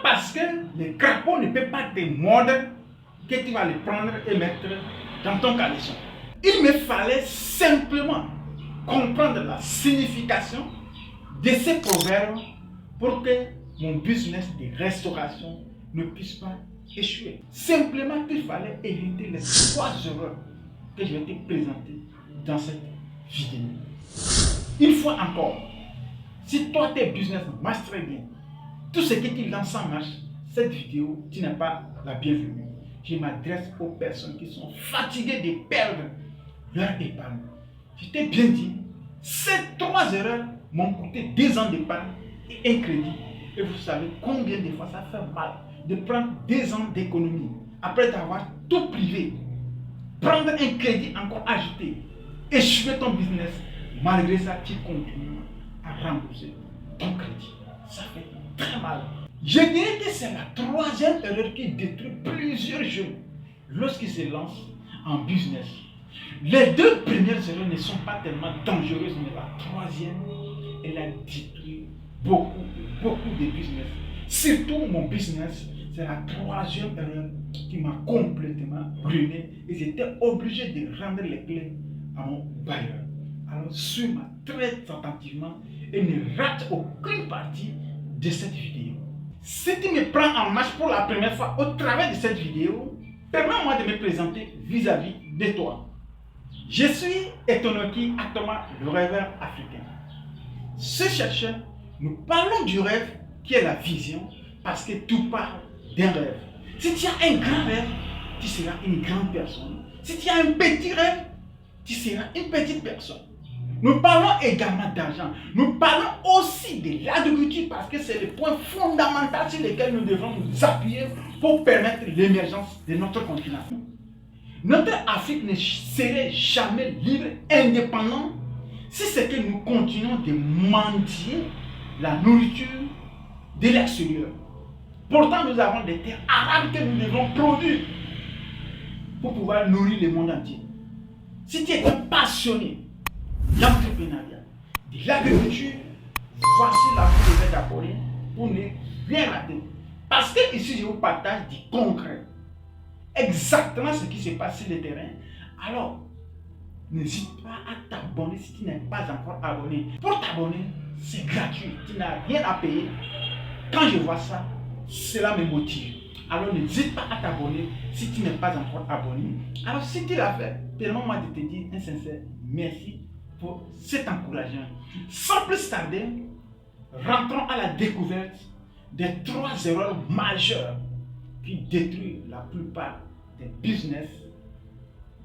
parce que le crapaud ne peut pas te mordre que tu vas le prendre et mettre dans ton caleçon. Il me fallait simplement comprendre la signification de ces proverbes pour que mon business de restauration ne puisse pas échouer. Simplement qu'il fallait éviter les 3 erreurs que je vais te présenter dans cette vidéo. Une fois encore, si toi tes business marchent très bien, tout ce que tu lances en marche, cette vidéo, tu n'es pas la bienvenue. Je m'adresse aux personnes qui sont fatiguées de perdre leur épargne. Je t'ai bien dit, ces 3 erreurs m'ont coûté 2 ans d'épargne et un crédit. Et vous savez combien de fois ça fait mal de prendre 2 ans d'économie après d'avoir tout privé, prendre un crédit encore ajouté, échouer ton business. Malgré ça, tu continues à rembourser ton crédit. Ça fait très mal. Je dirais que c'est la 3e erreur qui détruit plusieurs jeunes lorsqu'ils se lancent en business. Les 2 premières erreurs ne sont pas tellement dangereuses, mais la 3e, elle a détruit beaucoup de business. Surtout mon business, c'est la 3e erreur qui m'a complètement ruiné et j'étais obligé de rendre les clés à mon bailleur. Alors suis-moi très attentivement et ne rate aucune partie de cette vidéo. Si tu me prends en marche pour la première fois au travers de cette vidéo, permets-moi de me présenter vis-à-vis de toi. Je suis Etonoki Atoma, le rêveur africain. Ce chercheur, nous parlons du rêve qui est la vision parce que tout part d'un rêve. Si tu as un grand rêve, tu seras une grande personne. Si tu as un petit rêve, tu seras une petite personne. Nous parlons également d'argent. Nous parlons aussi de l'agriculture parce que c'est le point fondamental sur lequel nous devons nous appuyer pour permettre l'émergence de notre continent. Notre Afrique ne serait jamais libre, indépendante, si c'est que nous continuons de mendier la nourriture de l'extérieur. Pourtant, nous avons des terres arables que nous devons produire pour pouvoir nourrir le monde entier. Si tu es un passionné d'entrepreneuriat, de l'agriculture, voici la vidéo que je vais t'apporter pour ne rien rater. Parce que ici, je vous partage du concret. Exactement ce qui se passe sur le terrain. Alors, n'hésite pas à t'abonner si tu n'es pas encore abonné. Pour t'abonner, c'est gratuit. Tu n'as rien à payer. Quand je vois ça, cela me motive. Alors n'hésite pas à t'abonner si tu n'es pas encore abonné. Alors si tu l'as fait, permets-moi de te dire un sincère merci pour cet encouragement. Sans plus tarder, rentrons à la découverte des 3 erreurs majeures qui détruisent la plupart des business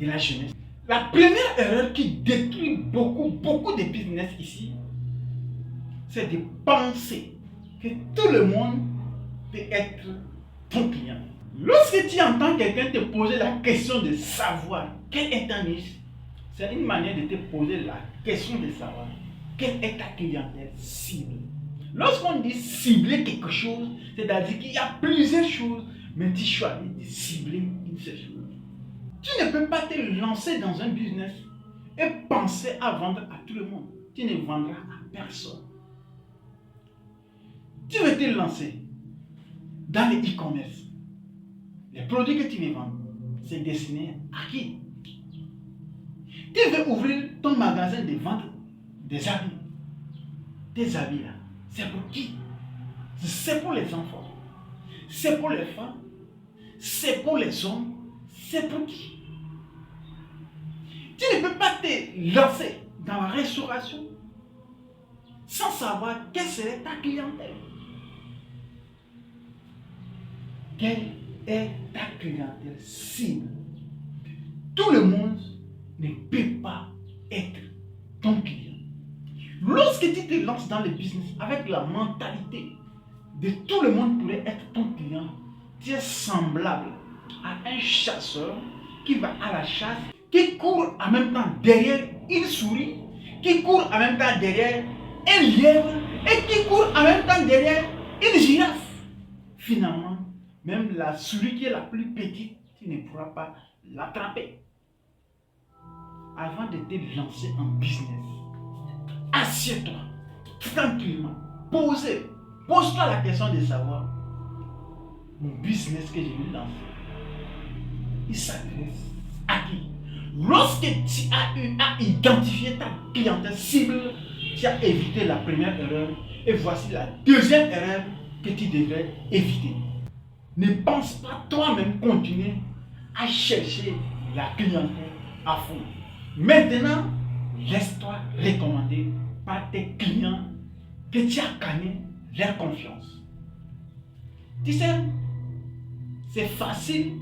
de la jeunesse. La première erreur qui détruit beaucoup de business ici, c'est de penser que tout le monde peut être ton client. Lorsque tu entends quelqu'un te poser la question de savoir quelle est ta niche, c'est une manière de te poser la question de savoir quelle est ta clientèle cible. Lorsqu'on dit cibler quelque chose, c'est-à-dire qu'il y a plusieurs choses, mais tu choisis de cibler une seule chose. Tu ne peux pas te lancer dans un business et penser à vendre à tout le monde. Tu ne vendras à personne. Tu veux te lancer dans le e-commerce. Les produits que tu veux vendre, c'est destiné à qui? Tu veux ouvrir ton magasin de vente des habits. Tes habits là, c'est pour qui? C'est pour les enfants. C'est pour les femmes. C'est pour les hommes. C'est pour qui? Tu ne peux pas te lancer dans la restauration sans savoir quelle serait ta clientèle. Quelle est ta clientèle cible? Tout le monde ne peut pas être ton client. Lorsque tu te lances dans le business avec la mentalité de tout le monde pourrait être ton client, tu es semblable à un chasseur qui va à la chasse, qui court en même temps derrière une souris, qui court en même temps derrière un lièvre et qui court en même temps derrière une girafe. Finalement, même la souris qui est la plus petite, tu ne pourras pas l'attraper. Avant de te lancer en business, assieds-toi tranquillement, pose-toi la question de savoir mon business que je vais lancer, il s'adresse à qui? Lorsque tu as eu à identifier ta clientèle cible, tu as évité la première erreur et voici la deuxième erreur que tu devrais éviter. Ne pense pas toi-même continuer à chercher la clientèle à fond. Maintenant, laisse-toi recommander par tes clients que tu as gagné leur confiance. Tu sais, c'est facile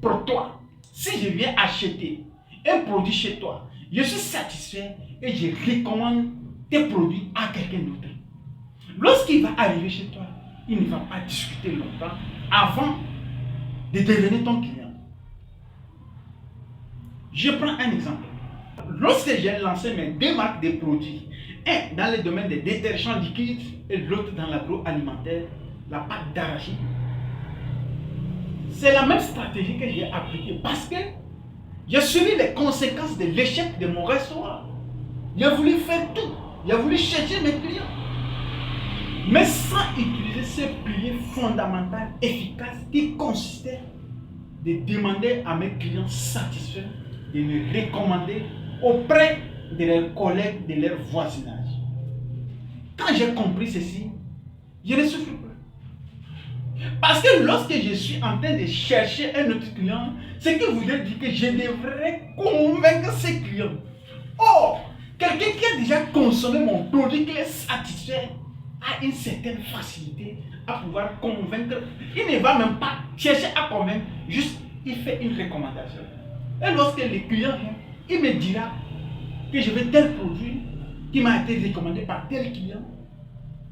pour toi. Si je viens acheter un produit chez toi, je suis satisfait et je recommande tes produits à quelqu'un d'autre. Lorsqu'il va arriver chez toi, il ne va pas discuter longtemps avant de devenir ton client. Je prends un exemple. Lorsque j'ai lancé mes deux marques de produits, un dans le domaine des détergents liquides et l'autre dans l'agroalimentaire, la pâte d'arachide, c'est la même stratégie que j'ai appliquée parce que j'ai suivi les conséquences de l'échec de mon restaurant. J'ai voulu faire tout. J'ai voulu chercher mes clients. Mais sans utiliser ce pilier fondamental efficace qui consistait de demander à mes clients satisfaits de me recommander auprès de leurs collègues de leur voisinage. Quand j'ai compris ceci, je ne souffre plus. Parce que lorsque je suis en train de chercher un autre client, ce qui voudrait dire que je devrais convaincre ces clients. Or, quelqu'un qui a déjà consommé mon produit, qui est satisfait, a une certaine facilité à pouvoir convaincre. Il ne va même pas chercher à convaincre, juste il fait une recommandation. Et lorsque le client vient, il me dira que je veux tel produit qui m'a été recommandé par tel client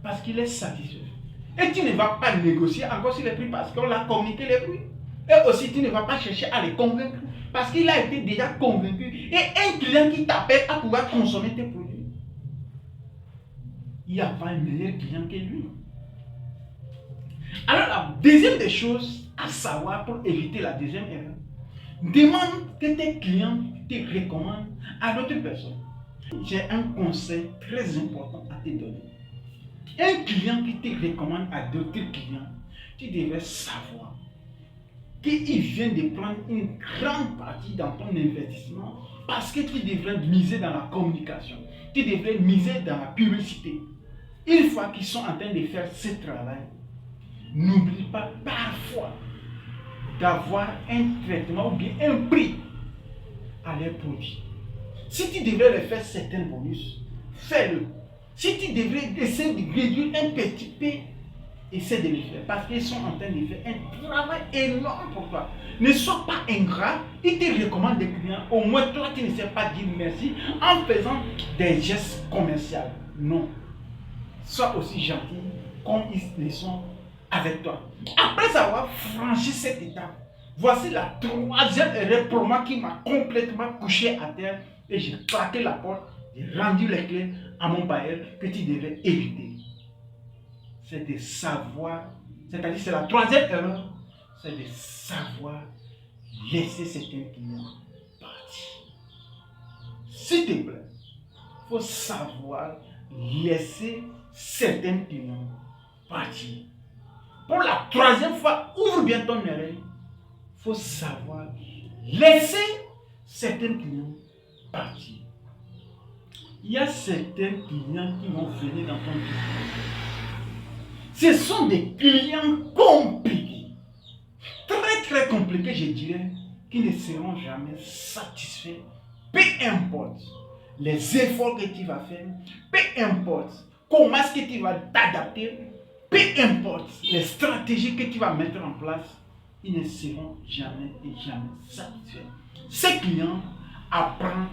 parce qu'il est satisfait. Et tu ne vas pas négocier encore sur les prix parce qu'on l'a communiqué les prix. Et aussi tu ne vas pas chercher à les convaincre parce qu'il a été déjà convaincu. Et un client qui t'appelle à pouvoir consommer tes produits, il y a pas un meilleur client que lui. Alors la deuxième des choses à savoir pour éviter la deuxième erreur, demande que tes clients te recommandent à d'autres personnes. J'ai un conseil très important à te donner. Un client qui te recommande à d'autres clients, tu devrais savoir qu'il vient de prendre une grande partie dans ton investissement parce que tu devrais miser dans la communication, tu devrais miser dans la publicité. Une fois qu'ils sont en train de faire ce travail, n'oublie pas parfois d'avoir un traitement ou bien un prix à leurs produits. Si tu devrais leur faire certains bonus, fais-le. Si tu devrais essayer de réduire un petit peu, essaie de le faire parce qu'ils sont en train de faire un travail énorme pour toi. Ne sois pas ingrat, ils te recommandent des clients. Au moins, toi, tu ne sais pas dire merci en faisant des gestes commerciaux. Non. Sois aussi gentil comme ils le sont avec toi. Après avoir franchi cette étape, voici la troisième erreur pour moi qui m'a complètement couché à terre et j'ai claqué la porte, j'ai rendu les clés à mon bailleur que tu devais éviter. C'est de savoir, c'est-à-dire c'est la troisième erreur, c'est de savoir laisser certains clients partir. S'il te plaît, il faut savoir laisser certains clients partir. Pour la troisième fois, ouvre bien ton oreille. Il faut savoir laisser certains clients partir. Il y a certains clients qui vont venir dans ton business. Ce sont des clients compliqués. Très très compliqués, je dirais, qui ne seront jamais satisfaits. Peu importe les efforts que tu vas faire, peu importe comment est-ce que tu vas t'adapter, peu importe les stratégies que tu vas mettre en place, ils ne seront jamais et jamais satisfaits. Ces clients, apprends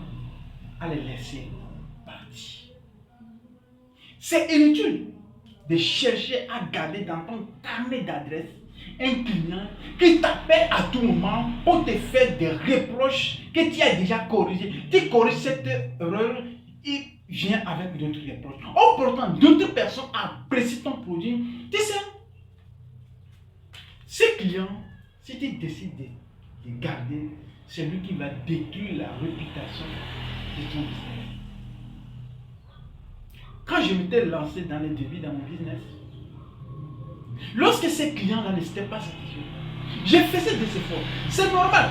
à les laisser partir. C'est inutile de chercher à garder dans ton carnet d'adresse un client qui t'appelle à tout moment pour te faire des reproches que tu as déjà corrigés. Tu corriges cette erreur, il vient avec d'autres reproches. Or, pourtant, d'autres personnes apprécient ton produit. Tu sais, ce client, si tu décides de garder, c'est lui qui va détruire la réputation de ton business. Quand je m'étais lancé dans les débuts dans mon business, Lorsque ces clients-là n'étaient pas satisfaits, je faisais des efforts. C'est normal.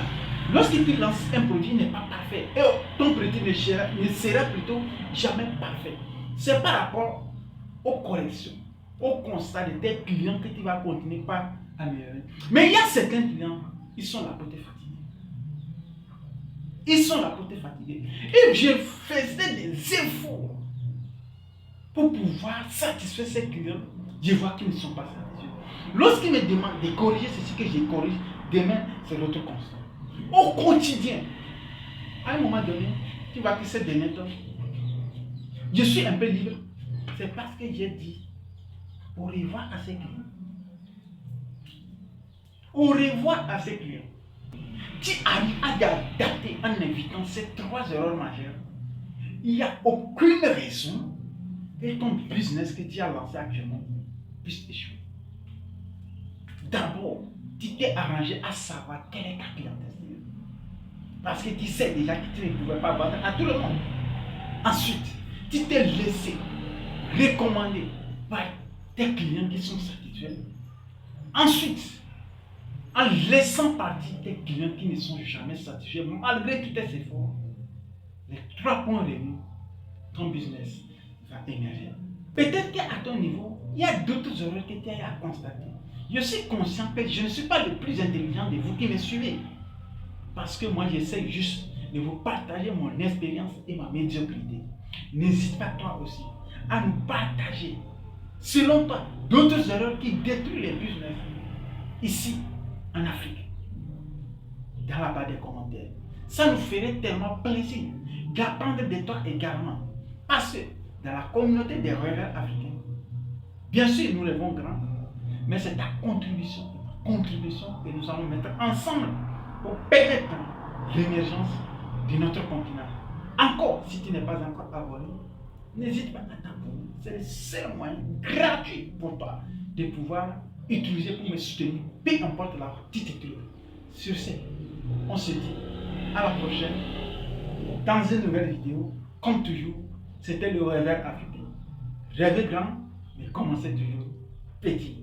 Lorsque tu lances un produit n'est pas parfait, et ton produit ne sera plutôt jamais parfait. C'est par rapport aux corrections, au constat de tes clients que tu vas continuer par améliorer. Mais il y a certains clients, ils sont là pour te fatiguer. Ils sont là pour te fatiguer. Et je faisais des efforts pour pouvoir satisfaire ces clients. Je vois qu'ils ne sont pas satisfaits. Lorsqu'ils me demandent de corriger ceci que je corrige, demain, c'est l'autre constat. Au quotidien, à un moment donné, tu vois que ces derniers temps, je suis un peu libre. C'est parce que j'ai dit au revoir à ces clients. Au revoir à ces clients. Tu arrives à t'adapter en évitant ces 3 erreurs majeures. Il n'y a aucune raison que ton business que tu as lancé actuellement puisse échouer. D'abord, tu t'es arrangé à savoir quelle est ta clientèle. Parce que tu sais déjà que tu ne pouvais pas vendre à tout le monde. Ensuite, tu t'es laissé recommander par tes clients qui sont satisfaits. Ensuite, en laissant partir tes clients qui ne sont jamais satisfaits, malgré tous tes efforts, les 3 points réunis, ton business va émerger. Peut-être qu'à ton niveau, il y a d'autres erreurs que tu as à constater. Je suis conscient que je ne suis pas le plus intelligent de vous qui me suivez. Parce que moi, j'essaie juste de vous partager mon expérience et ma médiocrité. N'hésite pas toi aussi à nous partager, selon toi, d'autres erreurs qui détruisent les business ici en Afrique. Dans la barre des commentaires. Ça nous ferait tellement plaisir d'apprendre de toi également. Parce que dans la communauté des rêveurs africains, bien sûr, nous rêvons grand, mais c'est ta contribution que nous allons mettre ensemble pour permettre l'émergence de notre continent. Encore, si tu n'es pas encore abonné, n'hésite pas à t'abonner. C'est le seul moyen gratuit pour toi de pouvoir utiliser pour me soutenir, peu importe la petite étude. Sur ce, on se dit à la prochaine dans une nouvelle vidéo. Comme toujours, c'était le rêveur africain. Rêvez grand, mais commencez toujours petit.